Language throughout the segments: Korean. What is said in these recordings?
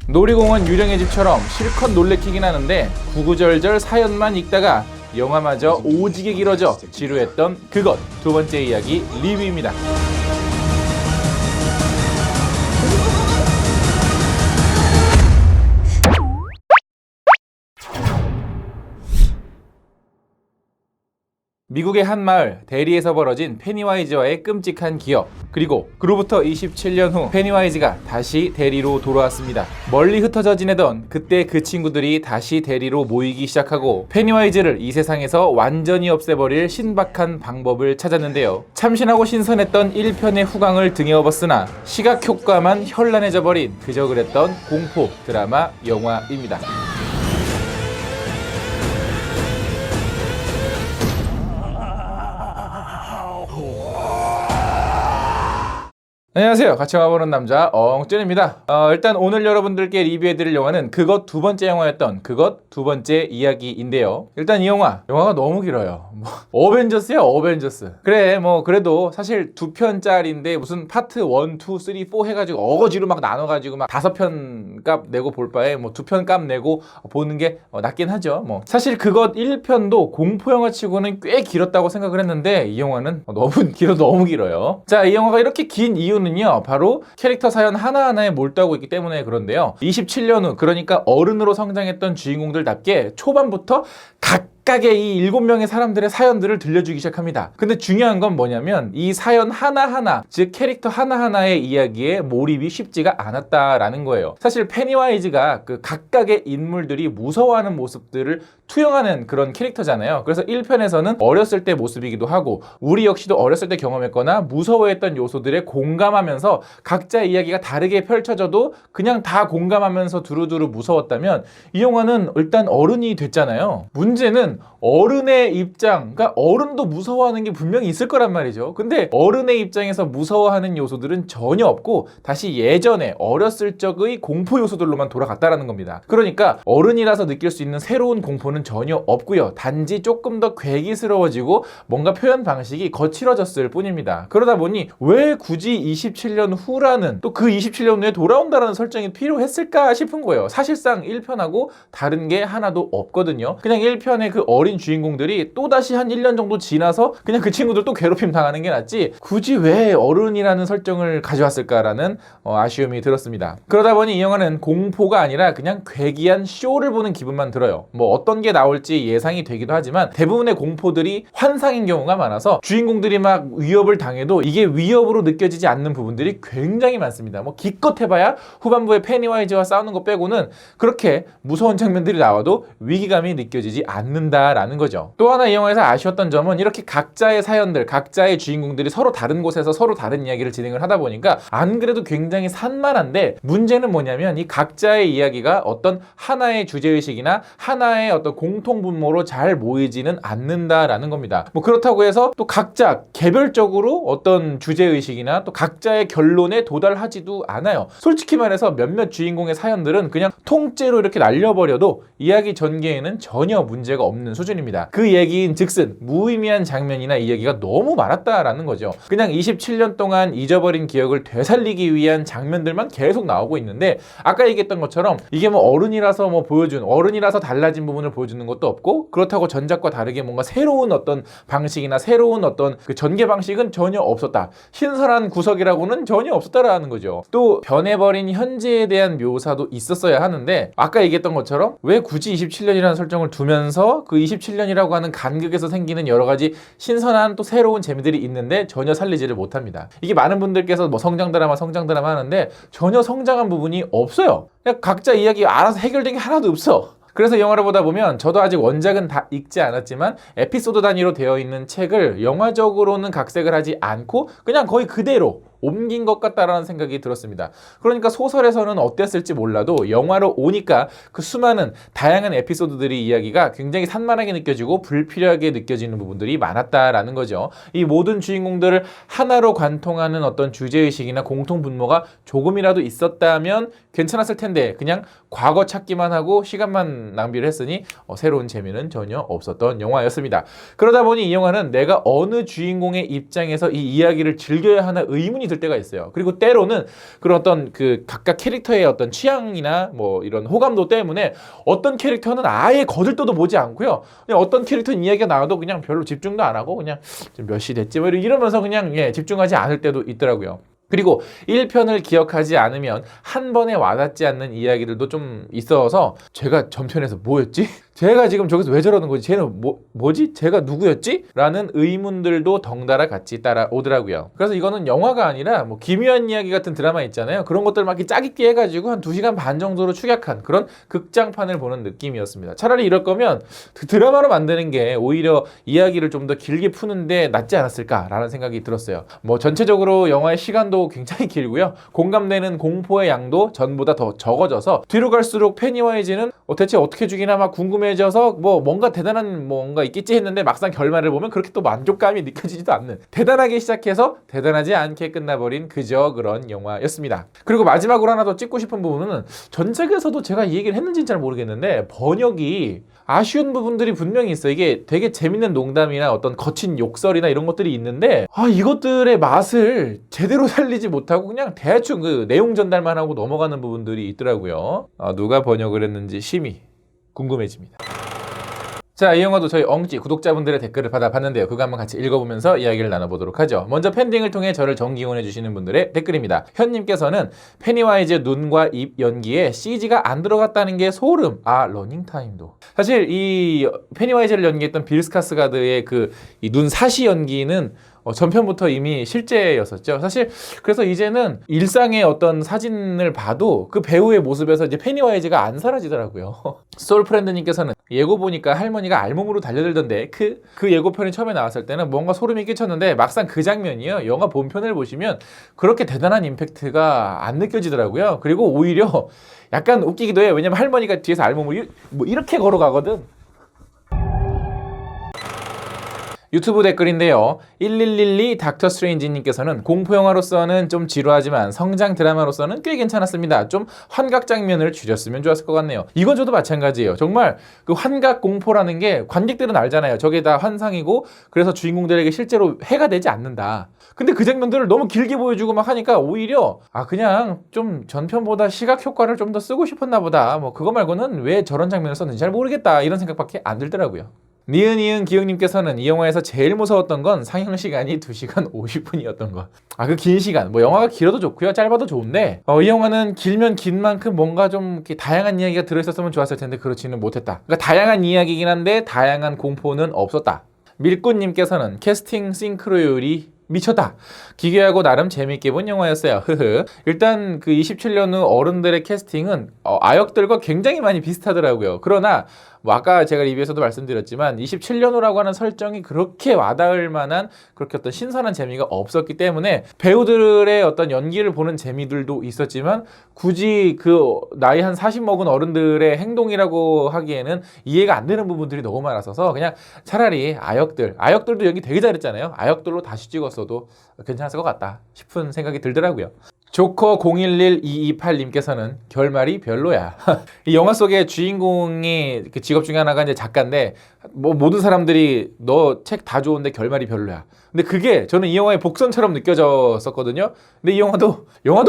놀이공원 유령의 집처럼 실컷 놀래키긴 하는데 구구절절 사연만 읽다가 영화마저 오지게 길어져 지루했던 그것 두 번째 이야기 리뷰입니다. 미국의 한 마을 대리에서 벌어진 페니와이즈와의 끔찍한 기억, 그리고 그로부터 27년 후 페니와이즈가 다시 대리로 돌아왔습니다. 멀리 흩어져 지내던 그때 그 친구들이 다시 대리로 모이기 시작하고 페니와이즈를 이 세상에서 완전히 없애버릴 신박한 방법을 찾았는데요. 참신하고 신선했던 1편의 후광을 등에 업었으나 시각효과만 현란해져 버린 그저 그랬던 공포 드라마 영화입니다. 안녕하세요. 같이 영화보는 남자 엉준입니다. 일단 오늘 여러분들께 리뷰해드릴 영화는 그것 두 번째 영화였던 그것 두 번째 이야기인데요. 일단 이 영화가 너무 길어요. 어벤져스야 어벤져스. 그래 그래도 사실 2편짜리인데 무슨 파트 1, 2, 3, 4 해가지고 어거지로 막 나눠가지고 막 5편 값 내고 볼 바에 2편 값 내고 보는 게 낫긴 하죠. 사실 그것 1편도 공포 영화 치고는 꽤 길었다고 생각을 했는데 이 영화는 너무 길어요. 자, 이 영화가 이렇게 긴 이유는 바로 캐릭터 사연 하나하나에 몰두하고 있기 때문에 그런데요. 27년 후, 그러니까 어른으로 성장했던 주인공들답게 초반부터 각각의 이 7명의 사람들의 사연들을 들려주기 시작합니다. 근데 중요한 건 뭐냐면 이 사연 하나하나, 즉 캐릭터 하나하나의 이야기에 몰입이 쉽지가 않았다라는 거예요. 사실 페니와이즈가 그 각각의 인물들이 무서워하는 모습들을 투영하는 그런 캐릭터잖아요. 그래서 1편에서는 어렸을 때 모습이기도 하고 우리 역시도 어렸을 때 경험했거나 무서워했던 요소들에 공감하면서 각자의 이야기가 다르게 펼쳐져도 그냥 다 공감하면서 두루두루 무서웠다면 이 영화는 일단 어른이 됐잖아요. 문제는 어른의 입장, 그러니까 어른도 무서워하는 게 분명히 있을 거란 말이죠. 근데 어른의 입장에서 무서워하는 요소들은 전혀 없고 다시 예전에 어렸을 적의 공포 요소들로만 돌아갔다라는 겁니다. 그러니까 어른이라서 느낄 수 있는 새로운 공포는 전혀 없고요. 단지 조금 더 괴기스러워지고 뭔가 표현 방식이 거칠어졌을 뿐입니다. 그러다 보니 왜 굳이 27년 후라는, 또 그 27년 후에 돌아온다라는 설정이 필요했을까 싶은 거예요. 사실상 1편하고 다른 게 하나도 없거든요. 그냥 1편의 그 어린 주인공들이 또다시 한 1년 정도 지나서 그냥 그 친구들 또 괴롭힘 당하는 게 낫지 굳이 왜 어른이라는 설정을 가져왔을까라는 아쉬움이 들었습니다. 그러다 보니 이 영화는 공포가 아니라 그냥 괴기한 쇼를 보는 기분만 들어요. 어떤 게 나올지 예상이 되기도 하지만 대부분의 공포들이 환상인 경우가 많아서 주인공들이 막 위협을 당해도 이게 위협으로 느껴지지 않는 부분들이 굉장히 많습니다. 기껏 해봐야 후반부에 페니와이즈와 싸우는 거 빼고는 그렇게 무서운 장면들이 나와도 위기감이 느껴지지 않는다라는 거죠. 또 하나 이 영화에서 아쉬웠던 점은 이렇게 각자의 사연들, 각자의 주인공들이 서로 다른 곳에서 서로 다른 이야기를 진행을 하다 보니까 안 그래도 굉장히 산만한데, 문제는 뭐냐면 이 각자의 이야기가 어떤 하나의 주제의식이나 하나의 어떤 공통분모로 잘 모이지는 않는다라는 겁니다. 그렇다고 해서 또 각자 개별적으로 어떤 주제의식이나 또 각자의 결론에 도달하지도 않아요. 솔직히 말해서 몇몇 주인공의 사연들은 그냥 통째로 이렇게 날려버려도 이야기 전개에는 전혀 문제가 없는 수준입니다. 그 얘기인 즉슨 무의미한 장면이나 이야기가 너무 많았다라는 거죠. 그냥 27년 동안 잊어버린 기억을 되살리기 위한 장면들만 계속 나오고 있는데, 아까 얘기했던 것처럼 이게 어른이라서 어른이라서 달라진 부분을 보여주는 것도 없고, 그렇다고 전작과 다르게 뭔가 새로운 어떤 방식이나 새로운 어떤 그 전개 방식은 전혀 없었다. 신선한 구석이라고는 전혀 없었다라는 거죠. 또 변해버린 현재에 대한 묘사도 있었어야 하는데, 아까 얘기했던 것처럼 왜 굳이 27년이라는 설정을 두면서 그 27년이라고 하는 간극에서 생기는 여러 가지 신선한 또 새로운 재미들이 있는데 전혀 살리지를 못합니다. 이게 많은 분들께서 성장 드라마 하는데 전혀 성장한 부분이 없어요. 그냥 각자 이야기 알아서 해결된 게 하나도 없어. 그래서 영화를 보다 보면 저도 아직 원작은 다 읽지 않았지만 에피소드 단위로 되어 있는 책을 영화적으로는 각색을 하지 않고 그냥 거의 그대로 옮긴 것 같다라는 생각이 들었습니다. 그러니까 소설에서는 어땠을지 몰라도 영화로 오니까 그 수많은 다양한 에피소드들의 이야기가 굉장히 산만하게 느껴지고 불필요하게 느껴지는 부분들이 많았다라는 거죠. 이 모든 주인공들을 하나로 관통하는 어떤 주제의식이나 공통분모가 조금이라도 있었다면 괜찮았을 텐데 그냥 과거 찾기만 하고 시간만 낭비를 했으니 새로운 재미는 전혀 없었던 영화였습니다. 그러다 보니 이 영화는 내가 어느 주인공의 입장에서 이 이야기를 즐겨야 하나 의문이 걱정이 들 때가 있어요. 그리고 때로는 그런 어떤 그 각각 캐릭터의 어떤 취향이나 뭐 이런 호감도 때문에 어떤 캐릭터는 아예 거들떠도 보지 않고요. 그냥 어떤 캐릭터는 이야기가 나와도 그냥 별로 집중도 안 하고 그냥 몇 시 됐지 뭐 이러면서 그냥 집중하지 않을 때도 있더라고요. 그리고 1편을 기억하지 않으면 한 번에 와닿지 않는 이야기들도 좀 있어서 제가 전편에서 뭐였지? 제가 지금 저기서 왜 저러는 거지? 쟤는 뭐지? 제가 누구였지? 라는 의문들도 덩달아 같이 따라오더라고요. 그래서 이거는 영화가 아니라 뭐 기묘한 이야기 같은 드라마 있잖아요. 그런 것들 막 이렇게 짜깁기 해가지고 한 2시간 반 정도로 축약한 그런 극장판을 보는 느낌이었습니다. 차라리 이럴 거면 드라마로 만드는 게 오히려 이야기를 좀 더 길게 푸는데 낫지 않았을까라는 생각이 들었어요. 뭐 전체적으로 영화의 시간도 굉장히 길고요. 공감되는 공포의 양도 전보다 더 적어져서 뒤로 갈수록 페니와이즈는 대체 어떻게 죽이나 막 궁금해져서 뭐 뭔가 대단한 뭔가 있겠지 했는데 막상 결말을 보면 그렇게 또 만족감이 느껴지지도 않는, 대단하게 시작해서 대단하지 않게 끝나버린 그저 그런 영화였습니다. 그리고 마지막으로 하나 더 찍고 싶은 부분은 전작에서도 제가 이 얘기를 했는지는 잘 모르겠는데 번역이 아쉬운 부분들이 분명히 있어요. 이게 되게 재밌는 농담이나 어떤 거친 욕설이나 이런 것들이 있는데 이것들의 맛을 제대로 살리지 못하고 그냥 대충 그 내용 전달만 하고 넘어가는 부분들이 있더라고요. 누가 번역을 했는지 심히 궁금해집니다. 자, 이 영화도 저희 엉찌 구독자분들의 댓글을 받아봤는데요. 그거 한번 같이 읽어보면서 이야기를 나눠보도록 하죠. 먼저 팬딩을 통해 저를 정기원해주시는 분들의 댓글입니다. 현님께서는 페니와이즈 눈과 입 연기에 CG가 안 들어갔다는 게 소름. 러닝타임도. 사실 이 페니와이즈를 연기했던 빌 스카스가드의 그 눈 사시 연기는 전편부터 이미 실제였었죠. 사실 그래서 이제는 일상의 어떤 사진을 봐도 그 배우의 모습에서 이제 페니와이즈가 안 사라지더라고요. 소울프렌드님께서는 예고 보니까 할머니가 알몸으로 달려들던데 그 예고편이 처음에 나왔을 때는 뭔가 소름이 끼쳤는데 막상 그 장면이요, 영화 본편을 보시면 그렇게 대단한 임팩트가 안 느껴지더라고요. 그리고 오히려 약간 웃기기도 해요. 왜냐면 할머니가 뒤에서 알몸으로 이렇게 걸어가거든. 유튜브 댓글인데요. 1112 닥터 스트레인지님께서는 공포영화로서는 좀 지루하지만 성장 드라마로서는 꽤 괜찮았습니다. 좀 환각 장면을 줄였으면 좋았을 것 같네요. 이건 저도 마찬가지예요. 정말 그 환각 공포라는 게 관객들은 알잖아요. 저게 다 환상이고 그래서 주인공들에게 실제로 해가 되지 않는다. 근데 그 장면들을 너무 길게 보여주고 막 하니까 오히려 그냥 좀 전편보다 시각 효과를 좀 더 쓰고 싶었나 보다. 뭐 그거 말고는 왜 저런 장면을 썼는지 잘 모르겠다. 이런 생각밖에 안 들더라고요. 니은이은 기영님께서는 이 영화에서 제일 무서웠던 건 상영 시간이 2시간 50분이었던 것. 그 긴 시간. 뭐 영화가 길어도 좋고요. 짧아도 좋은데 이 영화는 길면 긴 만큼 뭔가 좀 이렇게 다양한 이야기가 들어있었으면 좋았을 텐데 그렇지는 못했다. 그러니까 다양한 이야기이긴 한데 다양한 공포는 없었다. 밀꽃님께서는 캐스팅 싱크로율이 미쳤다. 기괴하고 나름 재밌게 본 영화였어요. 일단 그 27년 후 어른들의 캐스팅은 아역들과 굉장히 많이 비슷하더라고요. 그러나 뭐 아까 제가 리뷰에서도 말씀드렸지만 27년 후라고 하는 설정이 그렇게 와닿을 만한 그렇게 어떤 신선한 재미가 없었기 때문에 배우들의 어떤 연기를 보는 재미들도 있었지만 굳이 그 나이 한 40 먹은 어른들의 행동이라고 하기에는 이해가 안 되는 부분들이 너무 많았어서 그냥 차라리 아역들도 연기 되게 잘했잖아요. 아역들로 다시 찍었어도 괜찮았을 것 같다 싶은 생각이 들더라고요. 조커 011228님께서는 결말이 별로야. 이 영화 속의 주인공이 그 직업 중에 하나가 이제 작가인데 뭐 모든 사람들이 너 책 다 좋은데 결말이 별로야. 근데 그게 저는 이 영화의 복선처럼 느껴졌었거든요. 근데 이 영화도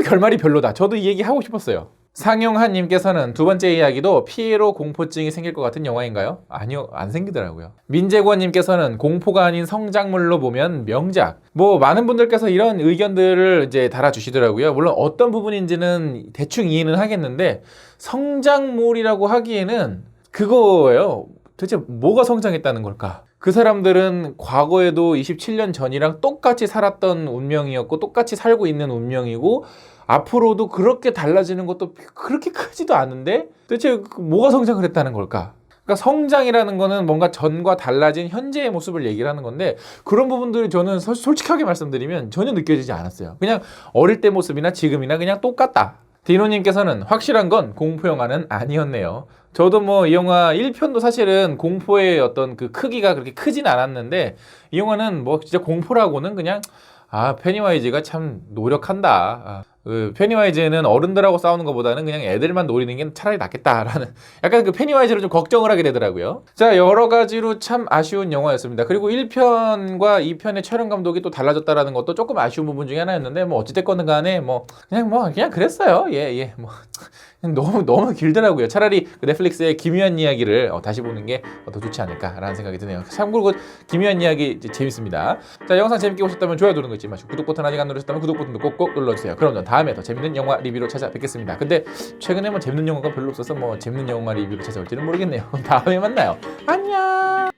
결말이 별로다. 저도 이 얘기 하고 싶었어요. 상용한님께서는 두 번째 이야기도 피에로 공포증이 생길 것 같은 영화인가요? 아니요, 안 생기더라고요. 민재권님께서는 공포가 아닌 성장물로 보면 명작. 뭐 많은 분들께서 이런 의견들을 이제 달아주시더라고요. 물론 어떤 부분인지는 대충 이해는 하겠는데 성장물이라고 하기에는 그거예요. 도대체 뭐가 성장했다는 걸까? 그 사람들은 과거에도 27년 전이랑 똑같이 살았던 운명이었고 똑같이 살고 있는 운명이고 앞으로도 그렇게 달라지는 것도 그렇게 크지도 않은데 도대체 뭐가 성장을 했다는 걸까? 그러니까 성장이라는 거는 뭔가 전과 달라진 현재의 모습을 얘기를 하는 건데 그런 부분들이 저는 솔직하게 말씀드리면 전혀 느껴지지 않았어요. 그냥 어릴 때 모습이나 지금이나 그냥 똑같다. 디노님께서는 확실한 건 공포 영화는 아니었네요. 저도 뭐 이 영화 1편도 사실은 공포의 어떤 그 크기가 그렇게 크진 않았는데 이 영화는 뭐 진짜 공포라고는 그냥 페니와이즈가 참 노력한다. 그 페니와이즈는 어른들하고 싸우는 것보다는 그냥 애들만 노리는 게 차라리 낫겠다라는 약간 그 페니와이즈를 좀 걱정을 하게 되더라고요. 자, 여러 가지로 참 아쉬운 영화였습니다. 그리고 1편과 2편의 촬영 감독이 또 달라졌다라는 것도 조금 아쉬운 부분 중에 하나였는데 뭐 어찌됐건 간에 뭐 그냥 그랬어요. 예. 뭐 너무 길더라고요. 차라리 그 넷플릭스의 기묘한 이야기를 다시 보는 게 더 좋지 않을까라는 생각이 드네요. 참고로 그 기묘한 이야기 이제 재밌습니다. 자, 영상 재밌게 보셨다면 좋아요 누르는 거 잊지 마시고 구독 버튼 아직 안 누르셨다면 구독 버튼도 꼭꼭 눌러주세요. 그럼 전 다음에 더 재밌는 영화 리뷰로 찾아뵙겠습니다. 근데 최근에 뭐 재밌는 영화가 별로 없어서 뭐 재밌는 영화 리뷰로 찾아올지는 모르겠네요. 다음에 만나요. 안녕.